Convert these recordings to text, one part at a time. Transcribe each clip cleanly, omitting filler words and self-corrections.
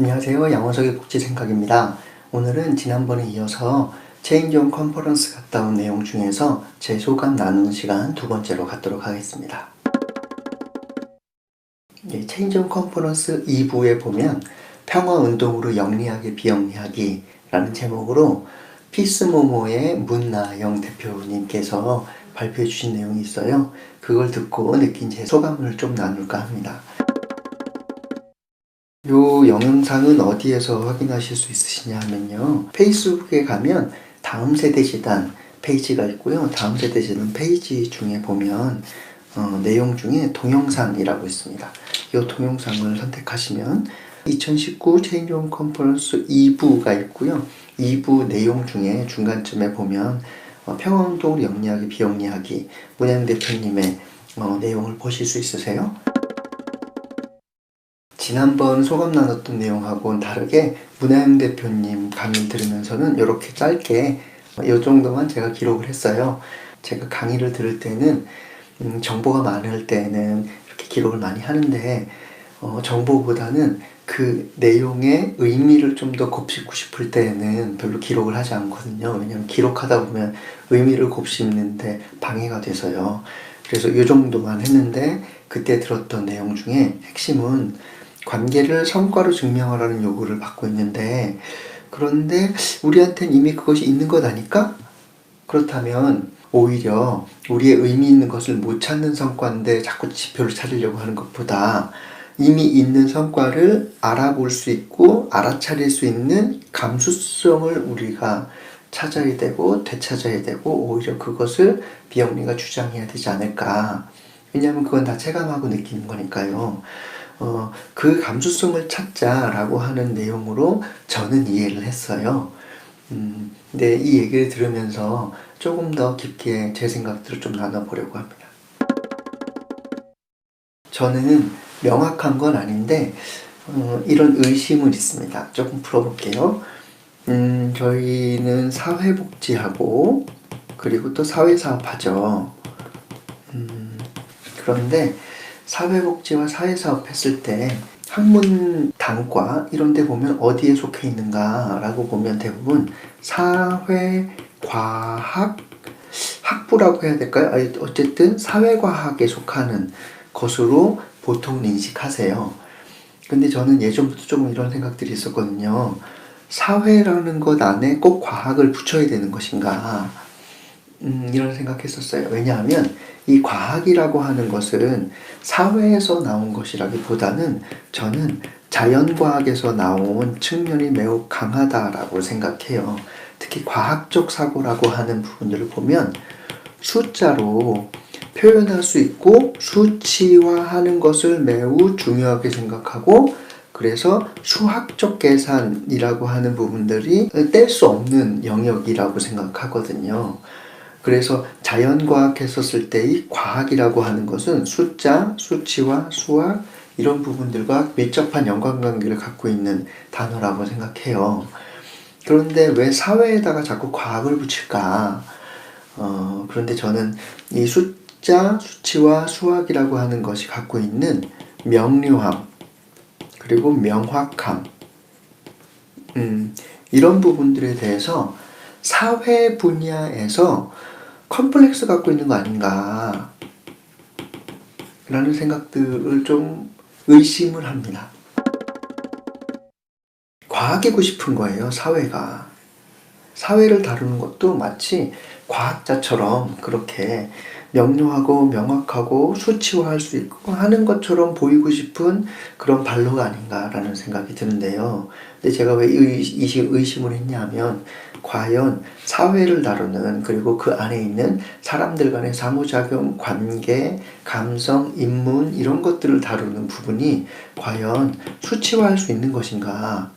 안녕하세요. 양원석의 복지생각입니다. 오늘은 지난번에 이어서 체인지 온 컨퍼런스 갔다 온 내용 중에서 제 소감 나누는 시간 두 번째로 갖도록 하겠습니다. 체인지 온 컨퍼런스 2부에 보면 평화운동으로 영리하게 비영리하기 라는 제목으로 피스모모의 문나영 대표님께서 발표해 주신 내용이 있어요. 그걸 듣고 느낀 제 소감을 좀 나눌까 합니다. 요 영상은 어디에서 확인하실 수 있으시냐 하면요, 페이스북에 가면 다음 세대 재단 페이지가 있고요. 다음 세대 재단 페이지 중에 보면 내용 중에 동영상이라고 있습니다. 이 동영상을 선택하시면 2019 체인지 온 컨퍼런스 2부가 있고요. 2부 내용 중에 중간쯤에 보면 평화운동을 영리하게 비영리하기 문양 대표님의 내용을 보실 수 있으세요. 지난번 소감 나눴던 내용하고는 다르게 문하영 대표님 강의 들으면서는 이렇게 짧게 이 정도만 제가 기록을 했어요. 제가 강의를 들을 때는 정보가 많을 때는 이렇게 기록을 많이 하는데 정보보다는 그 내용의 의미를 좀 더 곱씹고 싶을 때는 별로 기록을 하지 않거든요. 왜냐하면 기록하다 보면 의미를 곱씹는데 방해가 돼서요. 그래서 이 정도만 했는데 그때 들었던 내용 중에 핵심은 관계를 성과로 증명하라는 요구를 받고 있는데, 그런데 우리한테는 이미 그것이 있는 것 아닐까? 그렇다면 오히려 우리의 의미 있는 것을 못 찾는 성과인데 자꾸 지표를 찾으려고 하는 것보다 이미 있는 성과를 알아볼 수 있고 알아차릴 수 있는 감수성을 우리가 찾아야 되고 되찾아야 되고, 오히려 그것을 비영리가 주장해야 되지 않을까. 왜냐하면 그건 다 체감하고 느끼는 거니까요. 그 감수성을 찾자라고 하는 내용으로 저는 이해를 했어요. 근데 이 얘기를 들으면서 조금 더 깊게 제 생각들을 좀 나눠보려고 합니다. 저는 명확한 건 아닌데 이런 의심은 있습니다. 조금 풀어볼게요. 저희는 사회복지하고 그리고 또 사회사업하죠. 그런데 사회복지와 사회사업 했을 때 학문 단과 이런 데 보면 어디에 속해 있는가 라고 보면 대부분 사회과학 학부라고 해야 될까요? 어쨌든 사회과학에 속하는 것으로 보통 인식하세요. 근데 저는 예전부터 조금 이런 생각들이 있었거든요. 사회라는 것 안에 꼭 과학을 붙여야 되는 것인가, 이런 생각했었어요. 왜냐하면 이 과학이라고 하는 것은 사회에서 나온 것이라기보다는 저는 자연과학에서 나온 측면이 매우 강하다라고 생각해요. 특히 과학적 사고라고 하는 부분들을 보면 숫자로 표현할 수 있고 수치화하는 것을 매우 중요하게 생각하고, 그래서 수학적 계산이라고 하는 부분들이 뗄 수 없는 영역이라고 생각하거든요. 그래서 자연과학 했었을 때의 과학이라고 하는 것은 숫자, 수치와 수학 이런 부분들과 밀접한 연관관계를 갖고 있는 단어라고 생각해요. 그런데 왜 사회에다가 자꾸 과학을 붙일까? 그런데 저는 이 숫자, 수치와 수학이라고 하는 것이 갖고 있는 명료함, 그리고 명확함, 이런 부분들에 대해서 사회 분야에서 컴플렉스 갖고 있는 거 아닌가 라는 생각들을 좀 의심을 합니다. 과학이고 싶은 거예요, 사회가. 사회를 다루는 것도 마치 과학자처럼 그렇게 명료하고 명확하고 수치화할 수 있고 하는 것처럼 보이고 싶은 그런 발로가 아닌가라는 생각이 드는데요. 근데 제가 왜 의심을 했냐면, 과연 사회를 다루는, 그리고 그 안에 있는 사람들 간의 상호작용, 관계, 감성, 인문 이런 것들을 다루는 부분이 과연 수치화할 수 있는 것인가.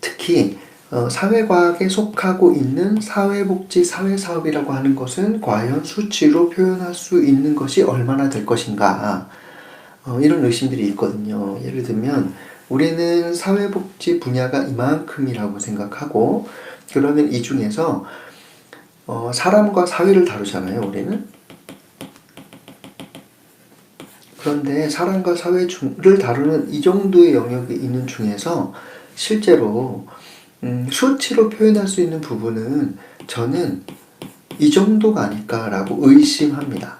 특히 사회과학에 속하고 있는 사회복지, 사회사업이라고 하는 것은 과연 수치로 표현할 수 있는 것이 얼마나 될 것인가, 이런 의심들이 있거든요. 예를 들면 우리는 사회복지 분야가 이만큼이라고 생각하고, 그러면 이 중에서 사람과 사회를 다루잖아요. 우리는 그런데 사람과 사회를 다루는 이 정도의 영역이 있는 중에서 실제로 수치로 표현할 수 있는 부분은 저는 이 정도가 아닐까라고 의심합니다.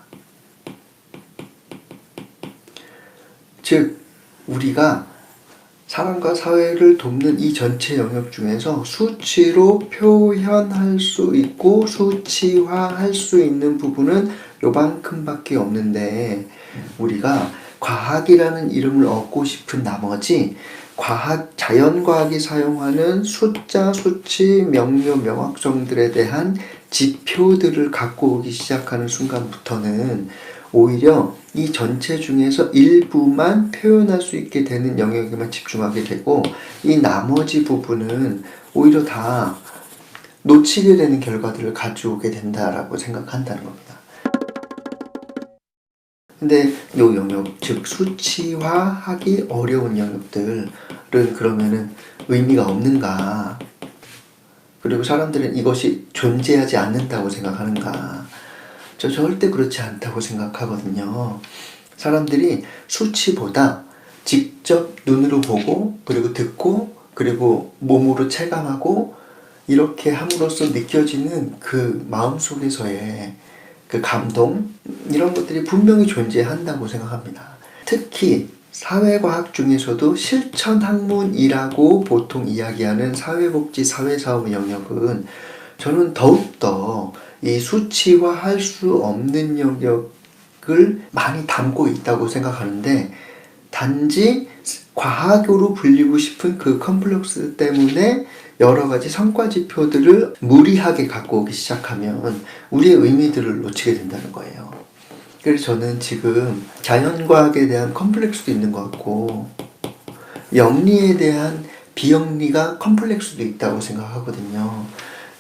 즉, 우리가 사람과 사회를 돕는 이 전체 영역 중에서 수치로 표현할 수 있고 수치화할 수 있는 부분은 요만큼밖에 없는데, 우리가 과학이라는 이름을 얻고 싶은 나머지 자연과학이 사용하는 숫자, 수치, 명료, 명확성들에 대한 지표들을 갖고 오기 시작하는 순간부터는 오히려 이 전체 중에서 일부만 표현할 수 있게 되는 영역에만 집중하게 되고, 이 나머지 부분은 오히려 다 놓치게 되는 결과들을 가져오게 된다라고 생각한다는 겁니다. 근데 이 영역, 즉 수치화하기 어려운 영역들은 그러면은 의미가 없는가? 그리고 사람들은 이것이 존재하지 않는다고 생각하는가? 저 절대 그렇지 않다고 생각하거든요. 사람들이 수치보다 직접 눈으로 보고, 그리고 듣고, 그리고 몸으로 체감하고, 이렇게 함으로써 느껴지는 그 마음속에서의 그 감동, 이런 것들이 분명히 존재한다고 생각합니다. 특히 사회과학 중에서도 실천학문이라고 보통 이야기하는 사회복지, 사회사업 영역은 저는 더욱더 이 수치화할 수 없는 영역을 많이 담고 있다고 생각하는데, 단지 과학으로 불리고 싶은 그 컴플렉스 때문에 여러 가지 성과 지표들을 무리하게 갖고 오기 시작하면 우리의 의미들을 놓치게 된다는 거예요. 그래서 저는 지금 자연과학에 대한 컴플렉스도 있는 것 같고, 영리에 대한 비영리가 컴플렉스도 있다고 생각하거든요.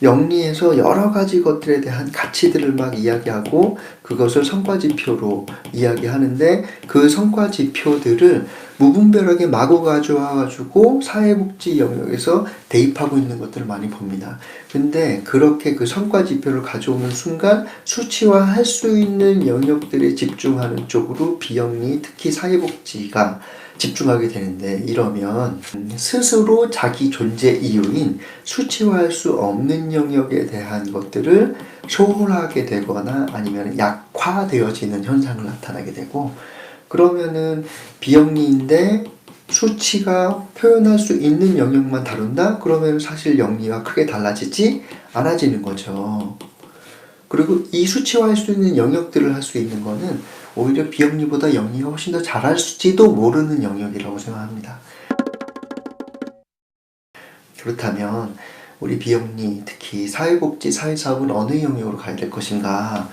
영리에서 여러 가지 것들에 대한 가치들을 막 이야기하고 그것을 성과지표로 이야기하는데, 그 성과지표들을 무분별하게 마구 가져와가지고 사회복지 영역에서 대입하고 있는 것들을 많이 봅니다. 근데 그렇게 그 성과지표를 가져오는 순간 수치화할 수 있는 영역들에 집중하는 쪽으로 비영리, 특히 사회복지가 집중하게 되는데, 이러면 스스로 자기 존재 이유인 수치화할 수 없는 영역에 대한 것들을 소홀하게 되거나 아니면 약화되어지는 현상을 나타나게 되고, 그러면은 비영리인데 수치가 표현할 수 있는 영역만 다룬다? 그러면 사실 영리와 크게 달라지지 않아지는 거죠. 그리고 이 수치화할 수 있는 영역들을 할 수 있는 거는 오히려 비영리보다 영리가 훨씬 더 잘할지도 모르는 영역이라고 생각합니다. 그렇다면 우리 비영리, 특히 사회복지, 사회사업은 어느 영역으로 가야 될 것인가?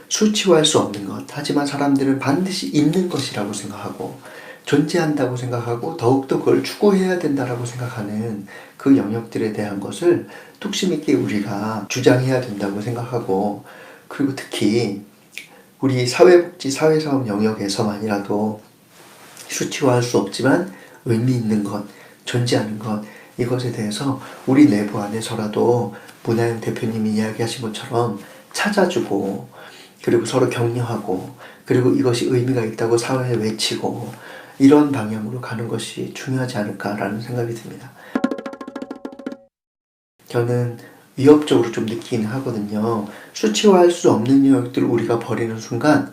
수치화할 수 없는 것, 하지만 사람들은 반드시 있는 것이라고 생각하고 존재한다고 생각하고 더욱더 그걸 추구해야 된다고 생각하는 그 영역들에 대한 것을 뚝심 있게 우리가 주장해야 된다고 생각하고, 그리고 특히 우리 사회복지, 사회사업 영역에서만이라도 수치화할 수 없지만 의미 있는 것, 존재하는 것, 이것에 대해서 우리 내부 안에서라도 문하영 대표님이 이야기하신 것처럼 찾아주고, 그리고 서로 격려하고, 그리고 이것이 의미가 있다고 사회에 외치고, 이런 방향으로 가는 것이 중요하지 않을까라는 생각이 듭니다. 저는 위협적으로 좀 느끼긴 하거든요. 수치화할 수 없는 영역들을 우리가 버리는 순간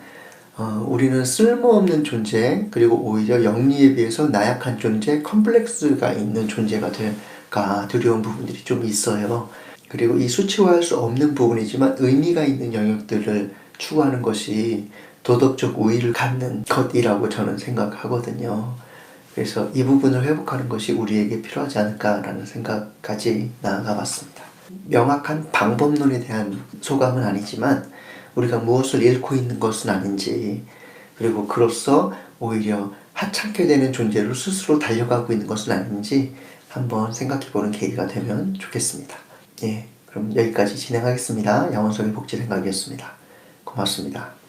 우리는 쓸모없는 존재, 그리고 오히려 영리에 비해서 나약한 존재, 컴플렉스가 있는 존재가 될까 두려운 부분들이 좀 있어요. 그리고 이 수치화할 수 없는 부분이지만 의미가 있는 영역들을 추구하는 것이 도덕적 우위를 갖는 것이라고 저는 생각하거든요. 그래서 이 부분을 회복하는 것이 우리에게 필요하지 않을까라는 생각까지 나아가 봤습니다. 명확한 방법론에 대한 소감은 아니지만 우리가 무엇을 잃고 있는 것은 아닌지, 그리고 그로써 오히려 하찮게 되는 존재로 스스로 달려가고 있는 것은 아닌지 한번 생각해보는 계기가 되면 좋겠습니다. 예, 그럼 여기까지 진행하겠습니다. 양원석의 복지생각이었습니다. 고맙습니다.